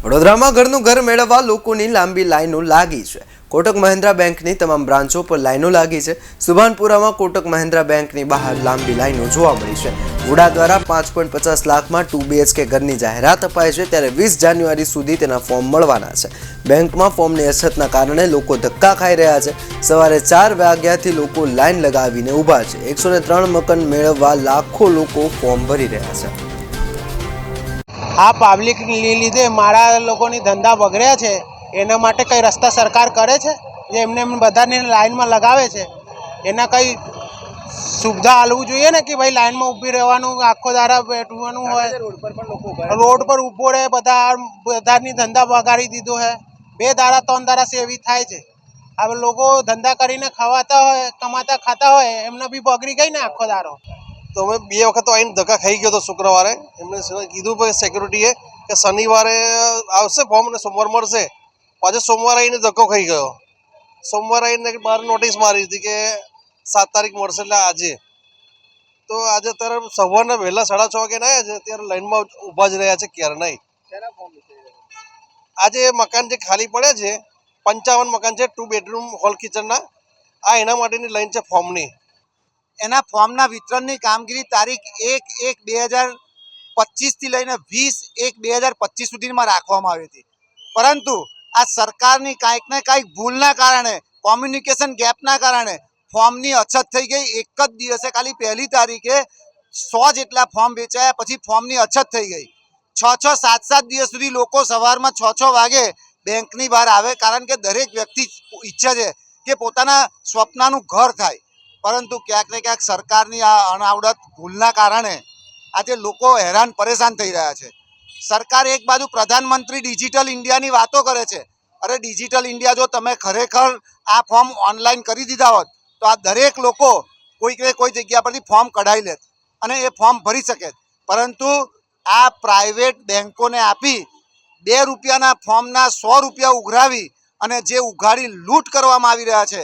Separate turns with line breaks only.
વડોદરામાં ઘરનું ઘર મેળવવા લોકોની લાંબી લાઈનો લાગી છે। કોટક મહિન્દ્રા બેંકની તમામ બ્રાન્ચો પર લાઈનો લાગી છે। સુભાનપુરામાં કોટક મહિન્દ્રા બેંકની બહાર લાંબી લાઈનો જોવા મળી છે। વુડા દ્વારા 5.50 લાખમાં 2 BHK ઘરની જાહેરાત અપાઈ છે, ત્યારે 20 જાન્યુઆરી સુધી તેના ફોર્મ મળવાના છે। બેંકમાં ફોર્મની અછતના કારણે લોકો ધક્કા ખાઈ રહ્યા છે। સવારે 4 વાગ્યાથી લોકો લાઈન લગાવીને ઊભા છે। 103 મકાન મેળવવા લાખો લોકો ફોર્મ ભરી રહ્યા છે।
આ પબ્લિકની લીધે મારા લોકોની ધંધા બગડ્યા છે। એના માટે કઈ રસ્તા સરકાર કરે છે જે એમને બધાને લાઈનમાં લગાવે છે? એના કઈ સુવિધા આલવું જોઈએ ને કે ભાઈ લાઈનમાં ઊભી રહેવાનું, આખો દાડા બેઠવાનું હોય, રોડ પર ઊભો રહે, બધાની ધંધા બગાડી દીધો હે। 2 દાડા 3 દાડા સેવી થાય છે। હવે લોકો ધંધા કરીને ખવાતા હોય, કમાતા ખાતા હોય, એમને બી બગડી ગઈ ને આખો દાડો।
તો અમે 2 વખત તો આવીને ધક્કા ખાઈ ગયો હતો। શુક્રવારે એમને કીધું ભાઈ સિક્યુરિટીએ કે શનિવારે આવશે ફોર્મ અને સોમવાર મળશે। આજે સોમવારે આવીને ધક્કો ખાઈ ગયો। સોમવારે આવીને બહાર નોટિસ મારી હતી કે 7 તારીખ મળશે, એટલે આજે તો આજે અત્યારે સવારના વહેલા 6:30 વાગે આવ્યા છે, ત્યારે લાઈનમાં ઊભા જ રહ્યા છે ક્યારે નહીં। આજે મકાન જે ખાલી પડે છે 55 મકાન છે, 2 બેડરૂમ હોલ કિચનના, આ એના માટેની લાઈન છે ફોર્મની।
એના ફોર્મના વિતરણની કામગીરી તારીખ 1/1/2025 થી લઈને 20/1/2025 સુધીમાં રાખવામાં આવી હતી, પરંતુ આ સરકારની કાંઈક ને કાંઈક ભૂલના કારણે, કોમ્યુનિકેશન ગેપના કારણે ફોર્મની અછત થઈ ગઈ। એક જ દિવસે ખાલી 1લી તારીખે 100 જેટલા ફોર્મ વેચાયા, પછી ફોર્મની અછત થઈ ગઈ। 6 7 દિવસ સુધી લોકો સવારમાં 6 વાગે બેંકની બહાર આવે, કારણ કે દરેક વ્યક્તિ ઈચ્છે છે કે પોતાના સ્વપ્નનું ઘર થાય, પરંતુ ક્યાંક ને ક્યાંક સરકારની આ અનાવડત ભૂલના કારણે આજે લોકો હેરાન પરેશાન થઈ રહ્યા છે। સરકાર એક બાજુ પ્રધાનમંત્રી ડિજિટલ ઇન્ડિયાની વાતો કરે છે। અરે ડિજિટલ ઇન્ડિયા જો તમે ખરેખર આ ફોર્મ ઓનલાઈન કરી દીધા હોત તો આ દરેક લોકો કોઈ જગ્યા પરથી ફોર્મ કઢાવી લે અને એ ફોર્મ ભરી શકે, પરંતુ આ પ્રાઇવેટ બેંકોને આપી 2 રૂપિયાના ફોર્મના 100 રૂપિયા ઉઘરાવી અને જે ઉઘાડી લૂંટ કરવામાં આવી રહ્યા છે,